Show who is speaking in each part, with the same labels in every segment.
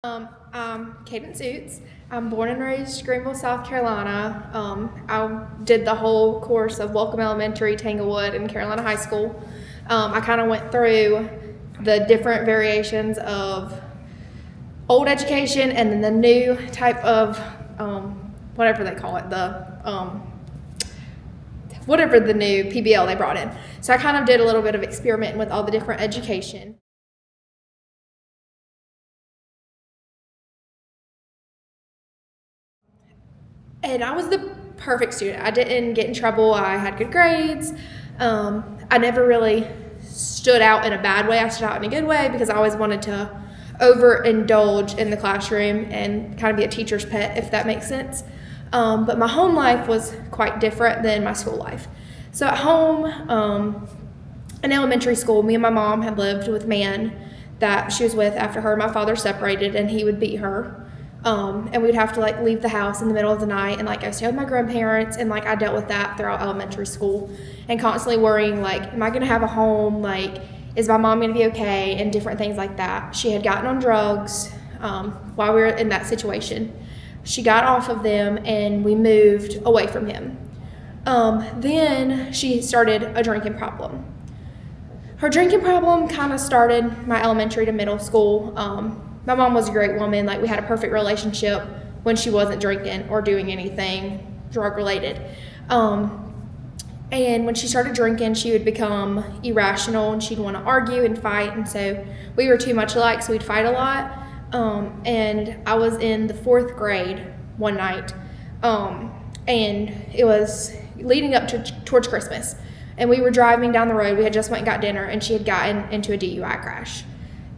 Speaker 1: I'm Cadence. I'm born and raised Greenville, South Carolina. I did the whole course of Welcome Elementary, Tanglewood, and Carolina High School. I kind of went through the different variations of old education and then the new type of whatever they call it, whatever the new PBL they brought in. So I kind of did a little bit of experimenting with all the different education. And I was the perfect student. I didn't get in trouble. I had good grades. I never really stood out in a bad way. I stood out in a good way because I always wanted to overindulge in the classroom and kind of be a teacher's pet, if that makes sense. But my home life was quite different than my school life. So at home, in elementary school, me and my mom had lived with a man that she was with after her and my father separated, and he would beat her. And we'd have to leave the house in the middle of the night and go stay with my grandparents, and I dealt with that throughout elementary school and constantly worrying am I gonna have a home, is my mom gonna be okay, and different things like that. She had gotten on drugs while we were in that situation. She got off of them and we moved away from him. Then she started a drinking problem. Her drinking problem kind of started my elementary to middle school. My mom was a great woman. We had a perfect relationship when she wasn't drinking or doing anything drug related. And when she started drinking, she would become irrational and she'd want to argue and fight. And so we were too much alike, so we'd fight a lot. And I was in the 4th grade one night, and it was leading up towards Christmas. And we were driving down the road. We had just went and got dinner, and she had gotten into a DUI crash.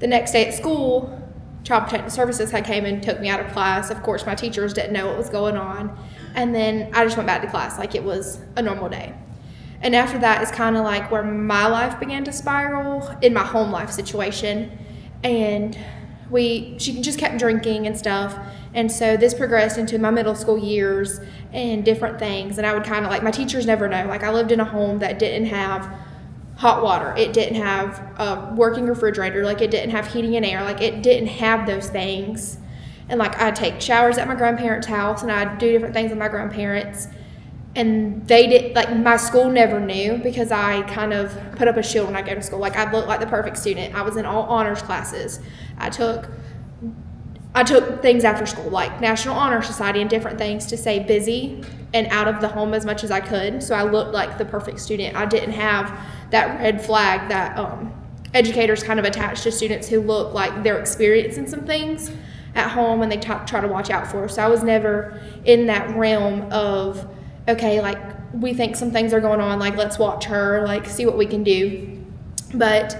Speaker 1: The next day at school, Child Protective Services had came and took me out of class. Of course, my teachers didn't know what was going on. And then I just went back to class like it was a normal day. And after that is kind of where my life began to spiral in my home life situation. And she just kept drinking and stuff. And so this progressed into my middle school years and different things. And I would kind of my teachers never know. I lived in a home that didn't have hot water. It didn't have a working refrigerator. It didn't have heating and air. It didn't have those things. And I'd take showers at my grandparents' house, and I'd do different things with my grandparents. And they did, my school never knew because I kind of put up a shield when I go to school. I looked like the perfect student. I was in all honors classes. I took things after school, like National Honor Society and different things, to stay busy and out of the home as much as I could. So I looked like the perfect student. I didn't have that red flag that educators kind of attach to students who look like they're experiencing some things at home and they try to watch out for. So I was never in that realm of, okay, we think some things are going on, let's watch her, see what we can do. But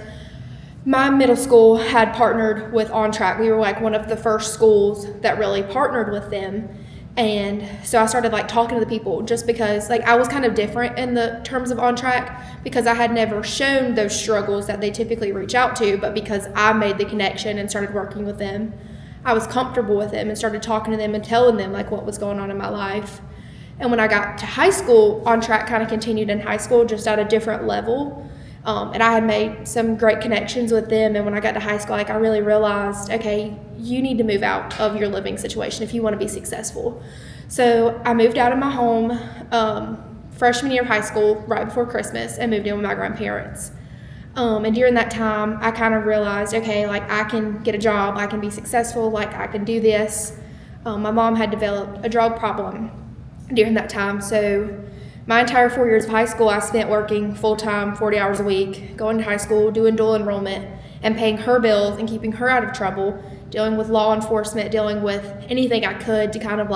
Speaker 1: my middle school had partnered with On Track. We were one of the first schools that really partnered with them. And so I started talking to the people just because I was kind of different in the terms of On Track because I had never shown those struggles that they typically reach out to, but because I made the connection and started working with them, I was comfortable with them and started talking to them and telling them what was going on in my life. And when I got to high school, On Track kind of continued in high school just at a different level. And I had made some great connections with them. And when I got to high school, I really realized, okay, you need to move out of your living situation if you want to be successful. So I moved out of my home freshman year of high school, right before Christmas, and moved in with my grandparents. And during that time, I kind of realized, okay, I can get a job, I can be successful, I can do this. My mom had developed a drug problem during that time. So my entire 4 years of high school, I spent working full-time, 40 hours a week, going to high school, doing dual enrollment, and paying her bills and keeping her out of trouble, dealing with law enforcement, dealing with anything I could to kind of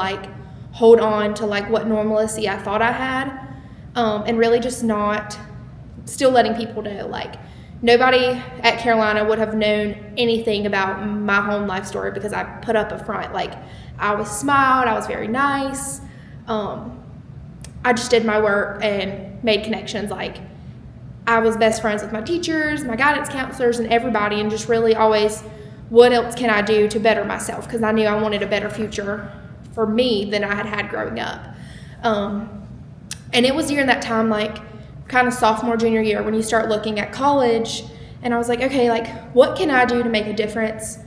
Speaker 1: hold on to what normalcy I thought I had, and really just not still letting people know. Nobody at Carolina would have known anything about my home life story because I put up a front. I was smiled, I was very nice. I just did my work and made connections. I was best friends with my teachers, my guidance counselors, and everybody, and just really always, what else can I do to better myself? Because I knew I wanted a better future for me than I had growing up. And it was during that time, kind of sophomore, junior year, when you start looking at college, and I was okay, what can I do to make a difference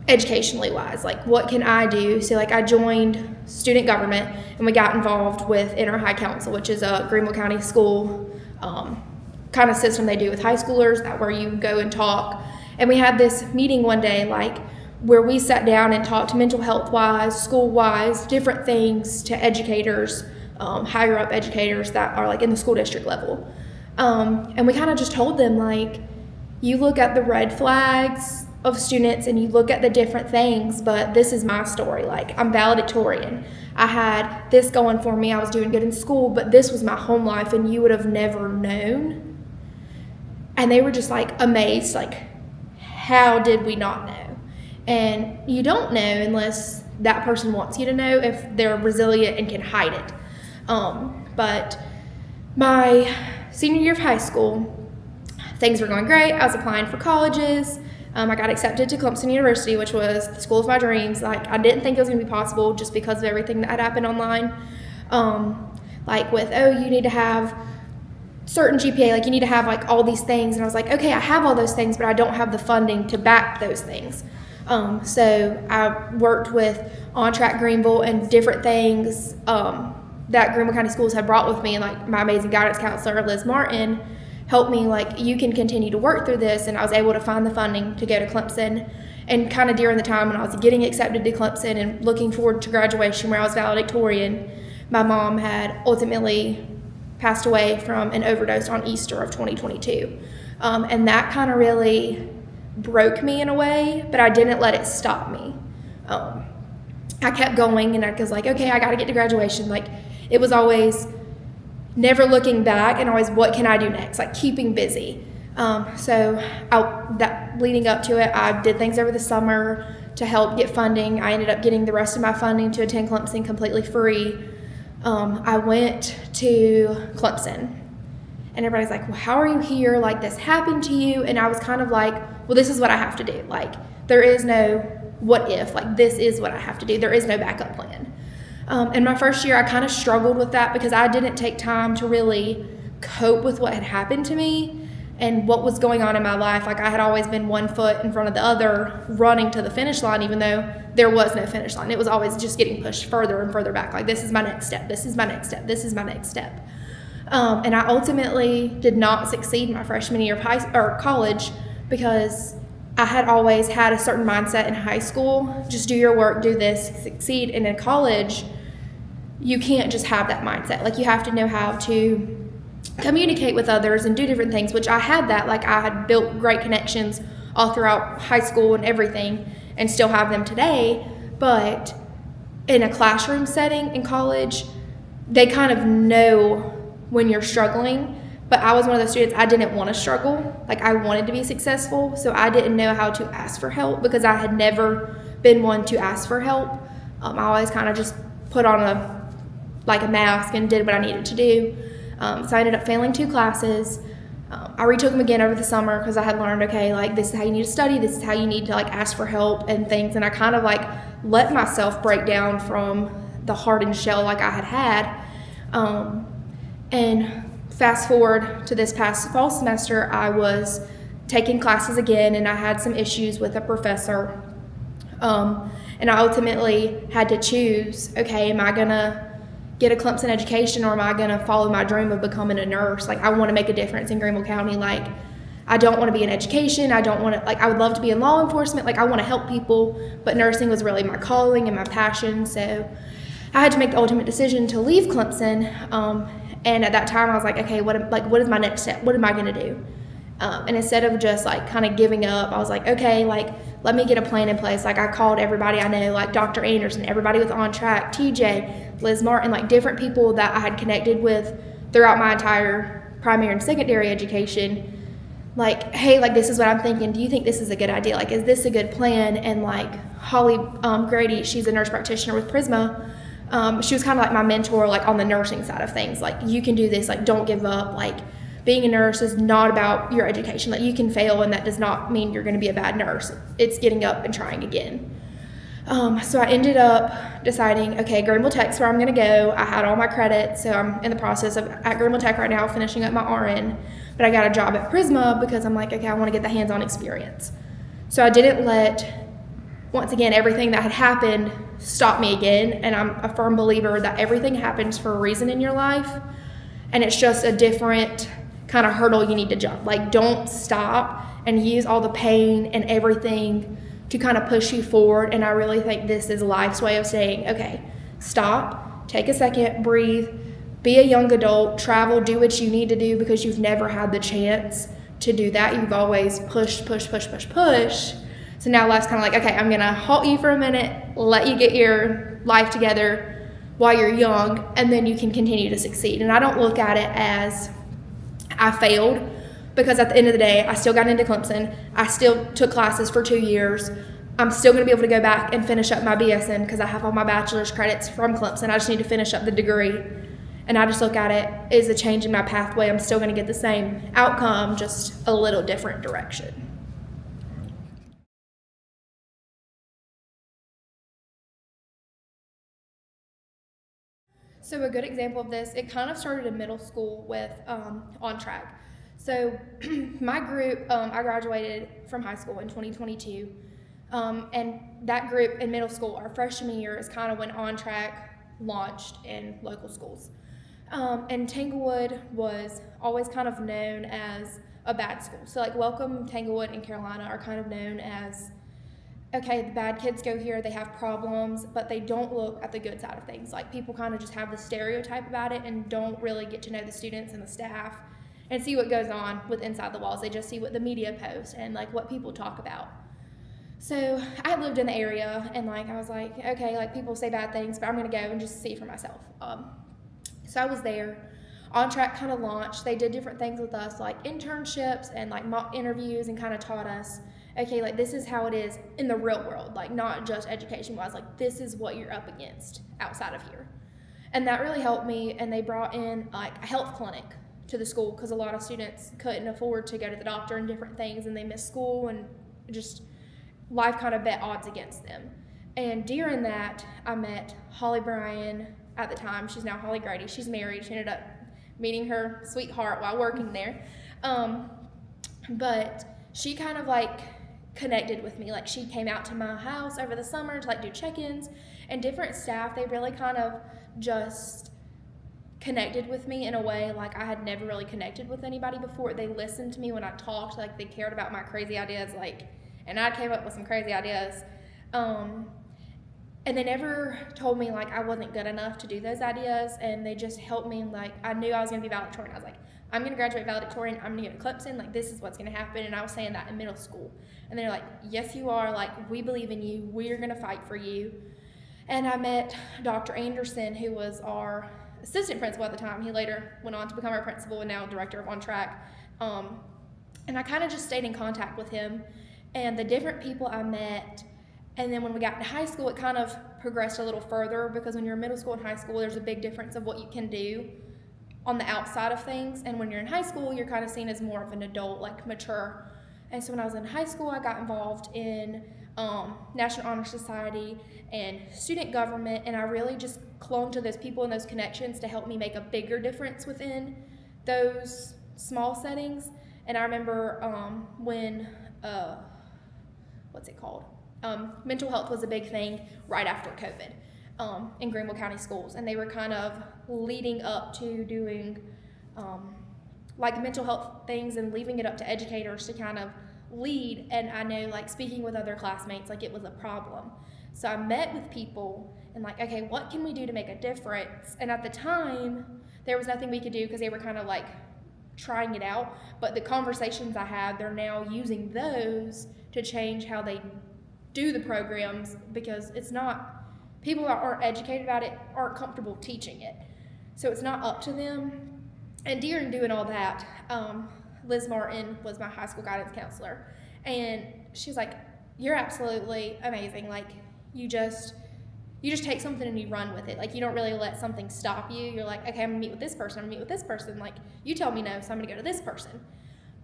Speaker 1: educationally wise, like what can I do? So like I joined student government and we got involved with Inter High Council, which is a Greenville County school kind of system they do with high schoolers, that where you go and talk. And we had this meeting one day, like where we sat down and talked mental health wise, school wise, different things to educators, higher up educators that are like in the school district level. And we kind of just told them, like, you look at the red flags of students and you look at the different things, but this is my story. Like, I'm valedictorian. I had this going for me. I was doing good in school, but this was my home life and you would have never known. And they were just like amazed, like, how did we not know? And you don't know unless that person wants you to know, if they're resilient and can hide it. But my senior year of high school, things were going great. I was applying for colleges. I got accepted to Clemson University, which was the school of my dreams. Like, I didn't think it was going to be possible just because of everything that had happened online. Like with, you need to have certain GPA, like you need to have like all these things. And I was like, okay, I have all those things, but I don't have the funding to back those things. So I worked with On Track Greenville and different things that Greenville County Schools had brought with me, and like my amazing guidance counselor, Liz Martin, helped me, like, you can continue to work through this. And I was able to find the funding to go to Clemson. And kind of during the time when I was getting accepted to Clemson and looking forward to graduation, where I was valedictorian, my mom had ultimately passed away from an overdose on Easter of 2022. And that kind of really broke me in a way, but I didn't let it stop me. I kept going, and I was like, okay, I got to get to graduation. Like, it was always never looking back and always, what can I do next? Like, keeping busy. So leading up to it, I did things over the summer to help get funding. I ended up getting the rest of my funding to attend Clemson completely free. I went to Clemson, and everybody's like, well, how are you here? Like, this happened to you. And I was kind of like, well, this is what I have to do. Like, there is no what if. Like, this is what I have to do. There is no backup plan. And my first year, I kind of struggled with that because I didn't take time to really cope with what had happened to me and what was going on in my life. Like, I had always been one foot in front of the other, running to the finish line, even though there was no finish line. It was always just getting pushed further and further back. Like, this is my next step. This is my next step. This is my next step. And I ultimately did not succeed my freshman year of college because I had always had a certain mindset in high school. Just do your work, do this, succeed. And in college, you can't just have that mindset. Like, you have to know how to communicate with others and do different things, which I had that. Like, I had built great connections all throughout high school and everything, and still have them today. But in a classroom setting in college, they kind of know when you're struggling. But I was one of those students, I didn't want to struggle. Like, I wanted to be successful, so I didn't know how to ask for help because I had never been one to ask for help. I always kind of just put on a mask and did what I needed to do. So I ended up failing 2 classes. I retook them again over the summer because I had learned, okay, like, this is how you need to study, this is how you need to, like, ask for help and things. And I kind of, like, let myself break down from the hardened shell like I had. And fast forward to this past fall semester, I was taking classes again, and I had some issues with a professor. And I ultimately had to choose, okay, am I gonna get a Clemson education, or am I gonna follow my dream of becoming a nurse? Like, I wanna make a difference in Greenville County. Like, I don't wanna be in education. I don't wanna, like, I would love to be in law enforcement. Like, I wanna help people, but nursing was really my calling and my passion. So I had to make the ultimate decision to leave Clemson. And at that time I was like, okay, what is my next step? What am I gonna do? And instead of just, like, kind of giving up, I was like, okay, like, let me get a plan in place. Like, I called everybody I know, like Dr. Anderson, everybody with On Track, TJ, Liz Martin, like, different people that I had connected with throughout my entire primary and secondary education. Like, hey, like, this is what I'm thinking. Do you think this is a good idea? Like, is this a good plan? And, like, Holly Grady, she's a nurse practitioner with Prisma. She was kind of like my mentor, like, on the nursing side of things. Like, you can do this. Like, don't give up. Like, being a nurse is not about your education. Like, you can fail, and that does not mean you're going to be a bad nurse. It's getting up and trying again. So I ended up deciding, okay, Greenville Tech's where I'm going to go. I had all my credits, so I'm in the process of at Greenville Tech right now, finishing up my RN. But I got a job at Prisma because I'm like, okay, I want to get the hands-on experience. So I didn't let once again, everything that had happened stopped me again. And I'm a firm believer that everything happens for a reason in your life. And it's just a different kind of hurdle you need to jump. Like, don't stop and use all the pain and everything to kind of push you forward. And I really think this is life's way of saying, okay, stop, take a second, breathe, be a young adult, travel, do what you need to do, because you've never had the chance to do that. You've always pushed. So now life's kind of like, okay, I'm going to halt you for a minute, let you get your life together while you're young, and then you can continue to succeed. And I don't look at it as I failed, because at the end of the day, I still got into Clemson. I still took classes for 2 years. I'm still going to be able to go back and finish up my BSN because I have all my bachelor's credits from Clemson. I just need to finish up the degree. And I just look at it as a change in my pathway. I'm still going to get the same outcome, just a little different direction. So a good example of this, it kind of started in middle school with On Track. So my group, I graduated from high school in 2022, and that group in middle school, our freshman year, is kind of when On Track launched in local schools. And Tanglewood was always kind of known as a bad school. So like Welcome, Tanglewood, and Carolina are kind of known as, okay, the bad kids go here, they have problems, but they don't look at the good side of things. Like, people kind of just have the stereotype about it and don't really get to know the students and the staff and see what goes on with inside the walls. They just see what the media posts and like what people talk about. So I lived in the area, and like I was like, okay, like people say bad things, but I'm gonna go and just see for myself. So I was there. On Track kind of launched. They did different things with us, like internships and like mock interviews, and kind of taught us, okay, like this is how it is in the real world, like not just education wise, like this is what you're up against outside of here. And that really helped me. And they brought in like a health clinic to the school because a lot of students couldn't afford to go to the doctor and different things, and they missed school, and just life kind of bet odds against them. And during that, I met Holly Bryan at the time. She's now Holly Grady. She's married. She ended up meeting her sweetheart while working there. But she kind of like connected with me. Like, she came out to my house over the summer to like do check-ins, and different staff, they really kind of just connected with me in a way like I had never really connected with anybody before. They listened to me when I talked, like they cared about my crazy ideas, like, and I came up with some crazy ideas. And they never told me like I wasn't good enough to do those ideas, and they just helped me. Like, I knew I was going to be valedictorian. I was like, I'm going to graduate valedictorian. I'm going to go to Clemson. Like, this is what's going to happen. And I was saying that in middle school. And they're like, yes, you are. Like, we believe in you. We're going to fight for you. And I met Dr. Anderson, who was our assistant principal at the time. He later went on to become our principal and now director of On Track. And I kind of just stayed in contact with him and the different people I met. And then when we got to high school, it kind of progressed a little further, because when you're in middle school and high school, there's a big difference of what you can do on the outside of things. And when you're in high school, you're kind of seen as more of an adult, like mature. And so when I was in high school, I got involved in National Honor Society and student government, and I really just clung to those people and those connections to help me make a bigger difference within those small settings. And I remember when, what's it called? Mental health was a big thing right after COVID in Greenville County schools, and they were kind of leading up to doing like mental health things and leaving it up to educators to kind of lead. And I know, like, speaking with other classmates, like, it was a problem. So I met with people and like, okay, what can we do to make a difference? And at the time, there was nothing we could do because they were kind of like trying it out. But the conversations I had, they're now using those to change how they do the programs, because it's not, people that aren't educated about it aren't comfortable teaching it. So it's not up to them. And during doing all that, Liz Martin was my high school guidance counselor, and she was like, you're absolutely amazing. Like, you just take something and you run with it. Like, you don't really let something stop you. You're like, okay, I'm gonna meet with this person, I'm gonna meet with this person. Like, you tell me no, so I'm gonna go to this person.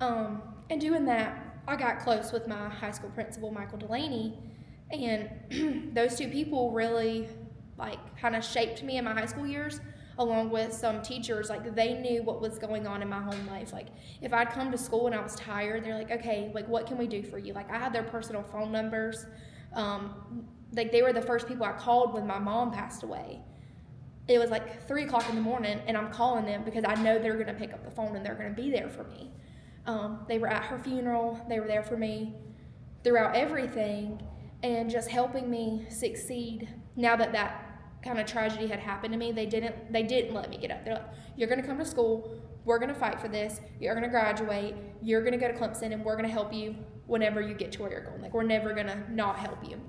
Speaker 1: And doing that, I got close with my high school principal, Michael Delaney, and those two people really like kind of shaped me in my high school years, along with some teachers. Like, they knew what was going on in my home life. Like, if I'd come to school and I was tired, they're like, okay, like, what can we do for you? Like, I had their personal phone numbers. Like, they were the first people I called when my mom passed away. It was like 3 o'clock in the morning, and I'm calling them because I know they're going to pick up the phone and they're going to be there for me. They were at her funeral. They were there for me throughout everything and just helping me succeed. Now that kind of tragedy had happened to me, they didn't let me get up. They're like, you're going to come to school. We're going to fight for this. You're going to graduate. You're going to go to Clemson, and we're going to help you whenever you get to where you're going. Like, we're never going to not help you.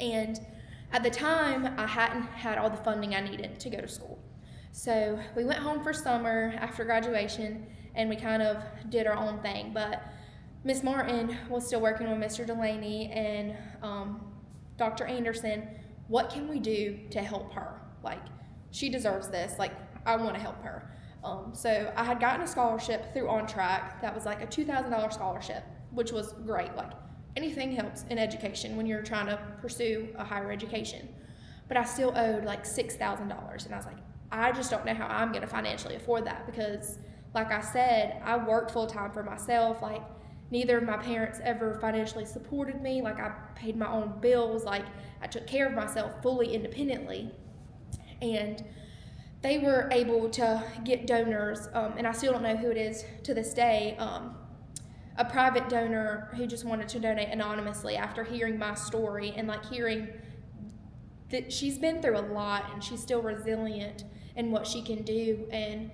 Speaker 1: And at the time, I hadn't had all the funding I needed to go to school. So we went home for summer after graduation, and we kind of did our own thing. But Miss Martin was still working with Mr. Delaney and Dr. Anderson. What can we do to help her? Like, she deserves this. Like, I want to help her. So I had gotten a scholarship through On Track that was like a $2,000 scholarship, which was great. Like, anything helps in education when you're trying to pursue a higher education. But I still owed like $6,000. And I was like, I just don't know how I'm going to financially afford that because, like I said, I worked full time for myself. Like, neither of my parents ever financially supported me. Like, I paid my own bills. Like, I took care of myself fully independently. And they were able to get donors, and I still don't know who it is to this day, a private donor who just wanted to donate anonymously after hearing my story and like hearing that she's been through a lot and she's still resilient in what she can do. And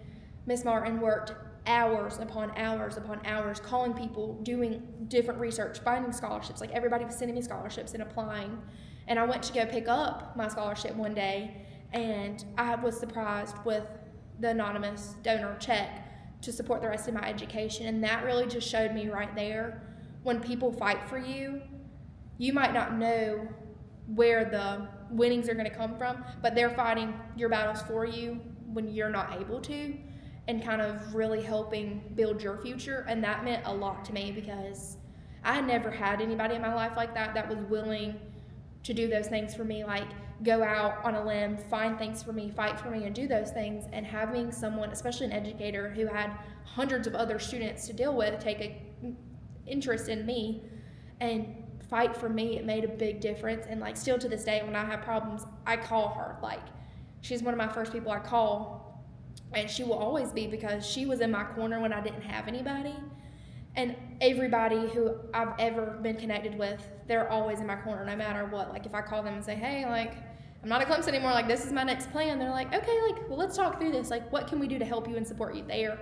Speaker 1: Miss Martin worked hours upon hours upon hours calling people, doing different research, finding scholarships. Like, everybody was sending me scholarships and applying. And I went to go pick up my scholarship one day, and I was surprised with the anonymous donor check to support the rest of my education. And that really just showed me right there, when people fight for you, you might not know where the winnings are going to come from, but they're fighting your battles for you when you're not able to, and kind of really helping build your future. And that meant a lot to me because I had never had anybody in my life like that was willing to do those things for me, like go out on a limb, find things for me, fight for me, and do those things. And having someone, especially an educator who had hundreds of other students to deal with, take an interest in me and fight for me, it made a big difference. And like, still to this day, when I have problems, I call her. Like, she's one of my first people I call, and she will always be, because she was in my corner when I didn't have anybody. And everybody who I've ever been connected with, they're always in my corner no matter what. Like, if I call them and say, hey, like, I'm not at Clemson anymore, like, this is my next plan, they're like, okay, like, well, let's talk through this. Like, what can we do to help you and support you there?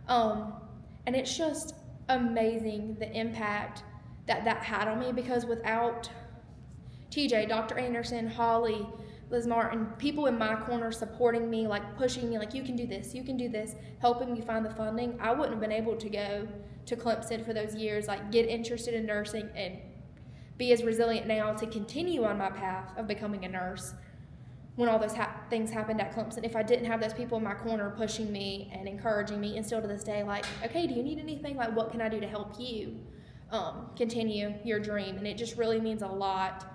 Speaker 1: And it's just amazing the impact that had on me, because without TJ, Dr. Anderson, Holly, Liz Martin, people in my corner supporting me, like pushing me, like, you can do this, helping me find the funding, I wouldn't have been able to go to Clemson for those years, like get interested in nursing and be as resilient now to continue on my path of becoming a nurse when all those things happened at Clemson. If I didn't have those people in my corner pushing me and encouraging me, and still to this day, like, okay, do you need anything? Like, what can I do to help you continue your dream? And it just really means a lot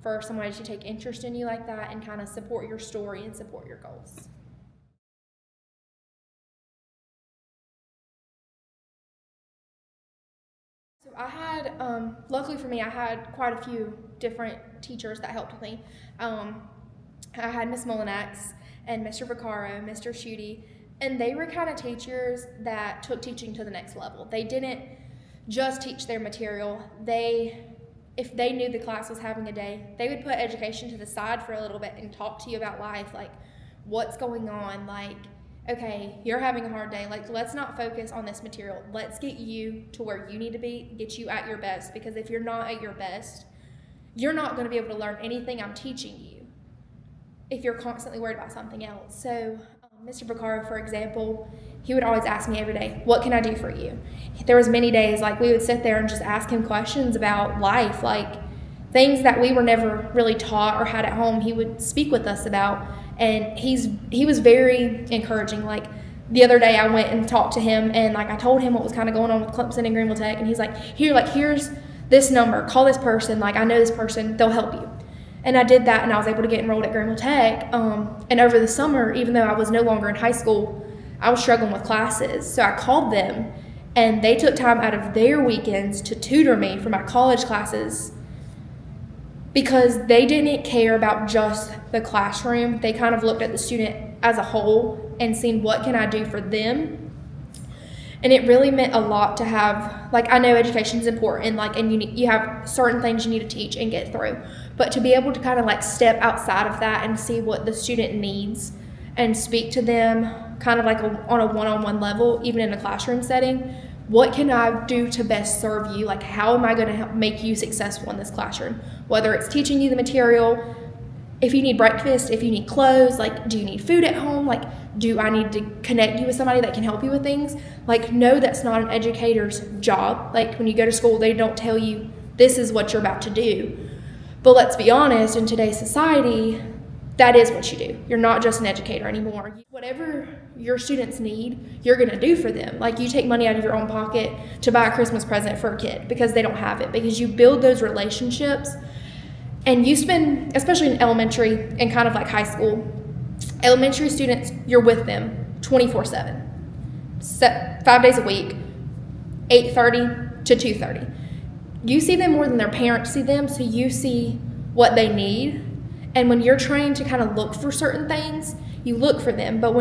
Speaker 1: for somebody to take interest in you like that and kind of support your story and support your goals. So I had, luckily for me, I had quite a few different teachers that helped me. I had Miss Mullinax and Mr. Vaccaro, Mr. Schutte, and they were kind of teachers that took teaching to the next level. They didn't just teach their material. If they knew the class was having a day, they would put education to the side for a little bit and talk to you about life, like what's going on, like, okay, you're having a hard day, like, let's not focus on this material. Let's get you to where you need to be, get you at your best, because if you're not at your best, you're not going to be able to learn anything I'm teaching you if you're constantly worried about something else. So Mr. Vaccaro, for example, he would always ask me every day, what can I do for you? There was many days, like, we would sit there and just ask him questions about life, like things that we were never really taught or had at home. He would speak with us about, and he was very encouraging. Like, the other day I went and talked to him, and like I told him what was kind of going on with Clemson and Greenville Tech, and he's like, here's this number, call this person, like, I know this person, they'll help you. And I did that, and I was able to get enrolled at Greenville Tech. And over the summer, even though I was no longer in high school, I was struggling with classes. So I called them, and they took time out of their weekends to tutor me for my college classes. because they didn't care about just the classroom. They kind of looked at the student as a whole and seen what can I do for them. And it really meant a lot to have, like, I know education is important, like, and you have certain things you need to teach and get through, but to be able to kind of like step outside of that and see what the student needs and speak to them kind of like on a one-on-one level, even in a classroom setting. What can I do to best serve you? Like, how am I going to help make you successful in this classroom? Whether it's teaching you the material, if you need breakfast, if you need clothes, like, do you need food at home? Like, do I need to connect you with somebody that can help you with things? Like, no, that's not an educator's job. Like, when you go to school, they don't tell you this is what you're about to do. But let's be honest, in today's society, that is what you do. You're not just an educator anymore. Whatever your students need, you're going to do for them. Like, you take money out of your own pocket to buy a Christmas present for a kid because they don't have it, because you build those relationships. And you spend, especially in elementary and kind of like high school, elementary students, you're with them 24/7, 5 days a week, 8:30 to 2:30. You see them more than their parents see them, so you see what they need. And when you're trained to kind of look for certain things, you look for them. But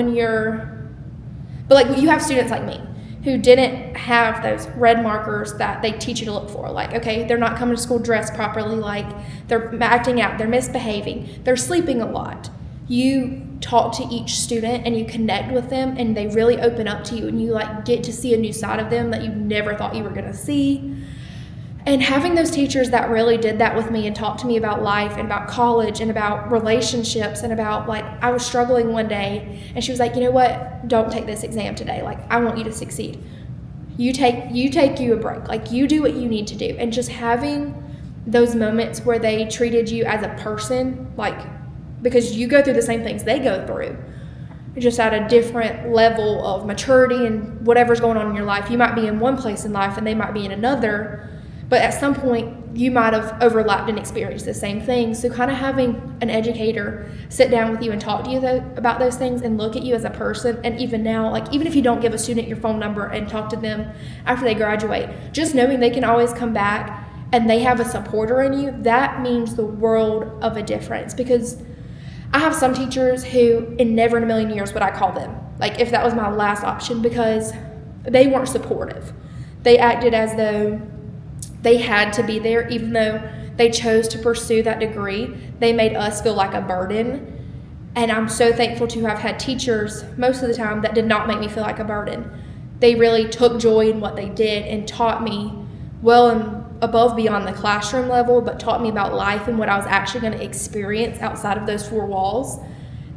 Speaker 1: like, you have students like me who didn't have those red markers that they teach you to look for. Like, okay, they're not coming to school dressed properly, like they're acting out, they're misbehaving, they're sleeping a lot. You talk to each student and you connect with them, and they really open up to you, and you like get to see a new side of them that you never thought you were gonna see. And having those teachers that really did that with me and talked to me about life and about college and about relationships and about, like, I was struggling one day and she was like, you know what, don't take this exam today. Like, I want you to succeed. You take you a break. Like, you do what you need to do. And just having those moments where they treated you as a person, like, because you go through the same things they go through, just at a different level of maturity and whatever's going on in your life. You might be in one place in life and they might be in another. But at some point, you might have overlapped and experienced the same thing. So kind of having an educator sit down with you and talk to you about those things and look at you as a person. And even now, like, even if you don't give a student your phone number and talk to them after they graduate, just knowing they can always come back and they have a supporter in you, that means the world of a difference. Because I have some teachers who, in never in a million years would I call them, like, if that was my last option, because they weren't supportive. They acted as though they had to be there, even though they chose to pursue that degree. They made us feel like a burden. And I'm so thankful to have had teachers most of the time that did not make me feel like a burden. They really took joy in what they did and taught me well and above beyond the classroom level, but taught me about life and what I was actually going to experience outside of those four walls.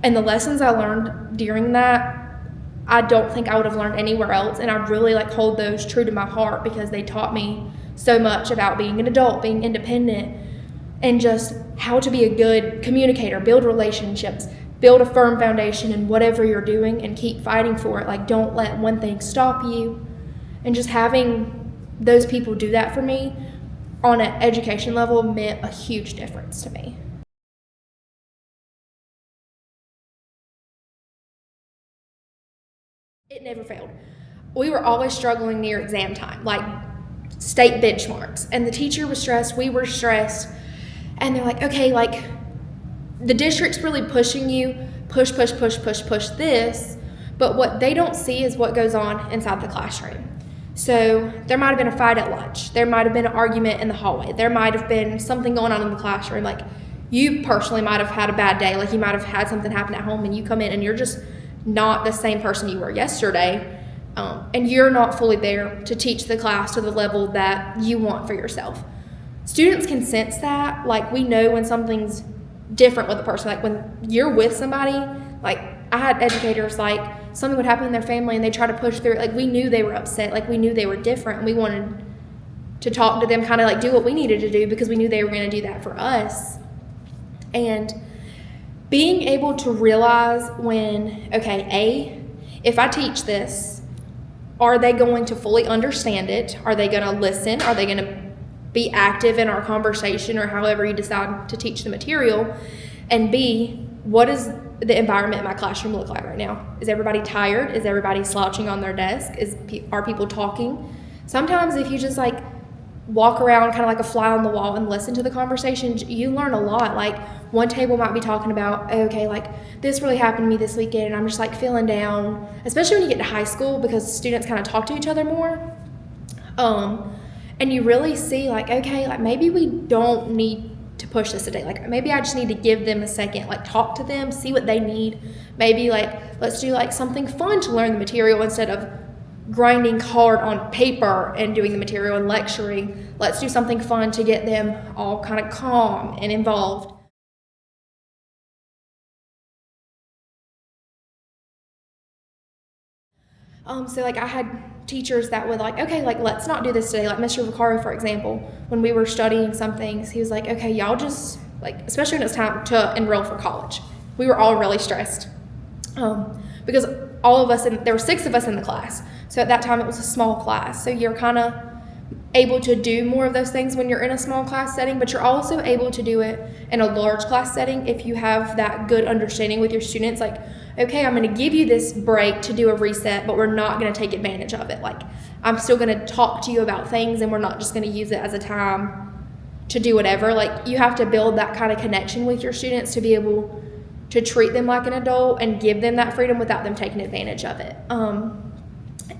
Speaker 1: And the lessons I learned during that, I don't think I would have learned anywhere else. And I really hold those true to my heart, because they taught me so much about being an adult, being independent, and just how to be a good communicator, build relationships, build a firm foundation in whatever you're doing, and keep fighting for it. Like, don't let one thing stop you. And just having those people do that for me on an education level meant a huge difference to me. It never failed. We were always struggling near exam time, like state benchmarks, and the teacher was stressed, we were stressed, and they're like, okay, like, the district's really pushing you, push this, but what they don't see is what goes on inside the classroom. So there might have been a fight at lunch, there might have been an argument in the hallway, there might have been something going on in the classroom, like, you personally might have had a bad day, like, you might have had something happen at home, and you come in and you're just not the same person you were yesterday. And you're not fully there to teach the class to the level that you want for yourself. Students can sense that. Like, we know when something's different with a person. Like, when you're with somebody, like, I had educators, like, something would happen in their family and they try to push through it. Like, we knew they were upset. Like, we knew they were different. And we wanted to talk to them, kind of like do what we needed to do, because we knew they were going to do that for us. And being able to realize when, okay, if I teach this, are they going to fully understand it? Are they going to listen? Are they going to be active in our conversation, or however you decide to teach the material? And B, what does the environment in my classroom look like right now? Is everybody tired? Is everybody slouching on their desk? Are people talking? Sometimes if you just walk around kind of like a fly on the wall and listen to the conversations, you learn a lot. Like one table might be talking about, okay, like this really happened to me this weekend and I'm just like feeling down, especially when you get to high school because students kind of talk to each other more. And you really see like, okay, like maybe we don't need to push this today. Like maybe I just need to give them a second, like talk to them, see what they need. Maybe like let's do like something fun to learn the material instead of grinding hard on paper and doing the material and lecturing. Let's do something fun to get them all kind of calm and involved. So like I had teachers that would like, okay, like let's not do this today. Like Mr. Vaccaro, for example, when we were studying some things, he was like, okay, y'all just like, especially when it was time to enroll for college, we were all really stressed because all of us, there were 6 of us in the class. So at that time it was a small class. So you're kind of able to do more of those things when you're in a small class setting, but you're also able to do it in a large class setting if you have that good understanding with your students. Like, okay, I'm going to give you this break to do a reset, but we're not going to take advantage of it. Like, I'm still going to talk to you about things and we're not just going to use it as a time to do whatever. Like, you have to build that kind of connection with your students to be able to treat them like an adult and give them that freedom without them taking advantage of it.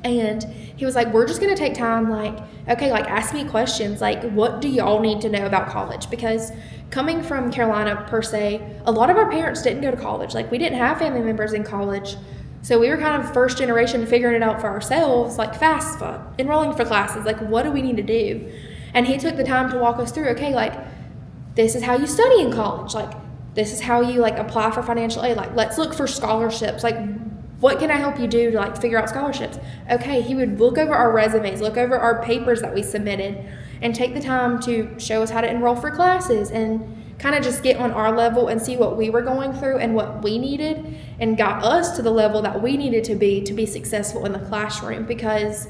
Speaker 1: And he was like, we're just going to take time, like, okay, like ask me questions. Like, what do y'all need to know about college? Because coming from Carolina per se, a lot of our parents didn't go to college. Like, we didn't have family members in college. So we were kind of first generation figuring it out for ourselves, like FAFSA, enrolling for classes. Like, what do we need to do? And he took the time to walk us through, okay, like, this is how you study in college. Like, this is how you, like, apply for financial aid. Like, let's look for scholarships. Like, what can I help you do to like figure out scholarships? Okay, he would look over our resumes, look over our papers that we submitted, and take the time to show us how to enroll for classes and kind of just get on our level and see what we were going through and what we needed, and got us to the level that we needed to be successful in the classroom. Because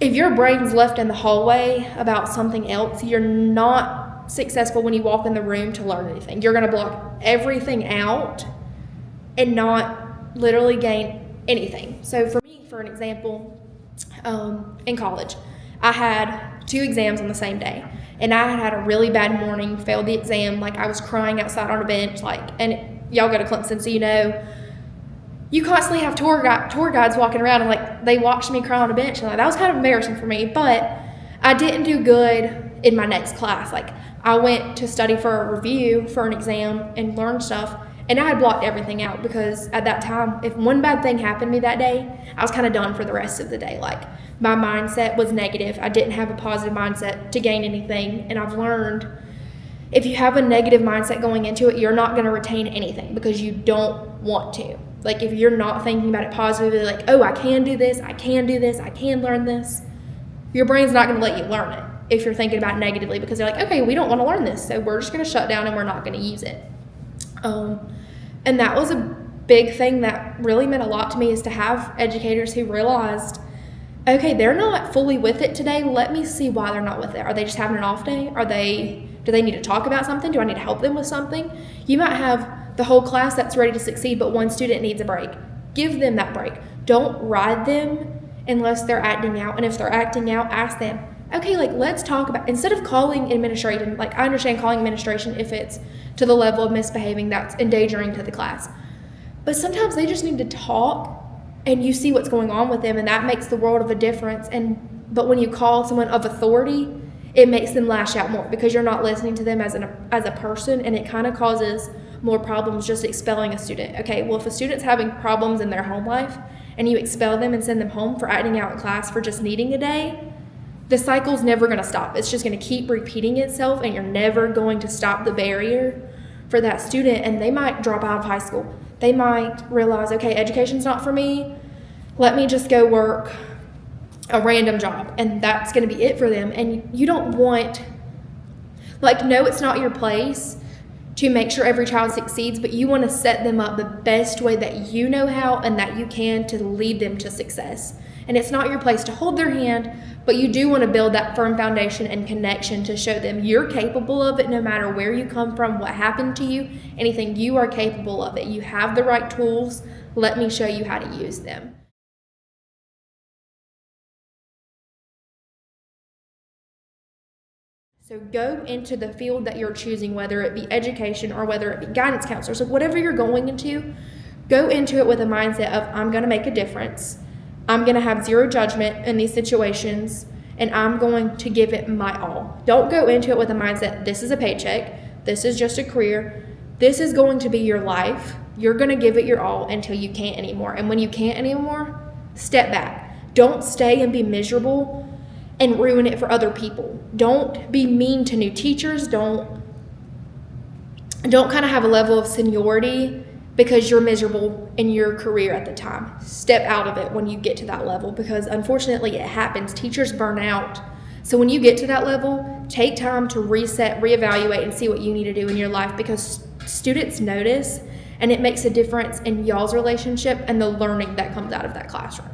Speaker 1: if your brain's left in the hallway about something else, you're not successful when you walk in the room to learn anything. You're going to block everything out and not literally gain anything. So for me, for an example, in college, I had 2 exams on the same day, and I had a really bad morning, failed the exam, like I was crying outside on a bench, like, and y'all go to Clemson, so you know, you constantly have tour guides walking around, and like they watched me cry on a bench, and like that was kind of embarrassing for me. But I didn't do good in my next class. Like, I went to study for a review for an exam and learn stuff, and I had blocked everything out because at that time, if one bad thing happened to me that day, I was kind of done for the rest of the day. Like, my mindset was negative. I didn't have a positive mindset to gain anything. And I've learned if you have a negative mindset going into it, you're not going to retain anything because you don't want to. Like, if you're not thinking about it positively, like, oh, I can do this, I can do this, I can learn this, your brain's not going to let you learn it if you're thinking about it negatively, because you're like, okay, we don't want to learn this, so we're just going to shut down and we're not going to use it. And that was a big thing that really meant a lot to me, is to have educators who realized, okay, they're not fully with it today. Let me see why they're not with it. Are they just having an off day? Do they need to talk about something? Do I need to help them with something? You might have the whole class that's ready to succeed, but one student needs a break. Give them that break. Don't ride them unless they're acting out. And if they're acting out, ask them, okay, like, let's talk about, instead of calling administration, like, I understand calling administration if it's to the level of misbehaving that's endangering to the class. But sometimes they just need to talk, and you see what's going on with them, and that makes the world of a difference. But when you call someone of authority, it makes them lash out more because you're not listening to them as a person, and it kind of causes more problems just expelling a student. Okay, well, if a student's having problems in their home life and you expel them and send them home for acting out in class for just needing a day, the cycle's never going to stop. It's just going to keep repeating itself, and you're never going to stop the barrier for that student, and they might drop out of high school. They might realize, okay, education's not for me. Let me just go work a random job, and that's going to be it for them. And you don't want, like, no, it's not your place to make sure every child succeeds, but you want to set them up the best way that you know how and that you can to lead them to success. And it's not your place to hold their hand, but you do want to build that firm foundation and connection to show them you're capable of it no matter where you come from, what happened to you, anything, you are capable of it. You have the right tools. Let me show you how to use them. So go into the field that you're choosing, whether it be education or whether it be guidance counselor. So whatever you're going into, go into it with a mindset of, I'm going to make a difference. I'm going to have zero judgment in these situations, and I'm going to give it my all. Don't go into it with a mindset, this is a paycheck, this is just a career, this is going to be your life. You're going to give it your all until you can't anymore. And when you can't anymore, step back. Don't stay and be miserable and ruin it for other people. Don't be mean to new teachers. Don't kind of have a level of seniority because you're miserable in your career at the time. Step out of it when you get to that level, because unfortunately it happens. Teachers burn out. So when you get to that level, take time to reset, reevaluate, and see what you need to do in your life, because students notice, and it makes a difference in y'all's relationship and the learning that comes out of that classroom.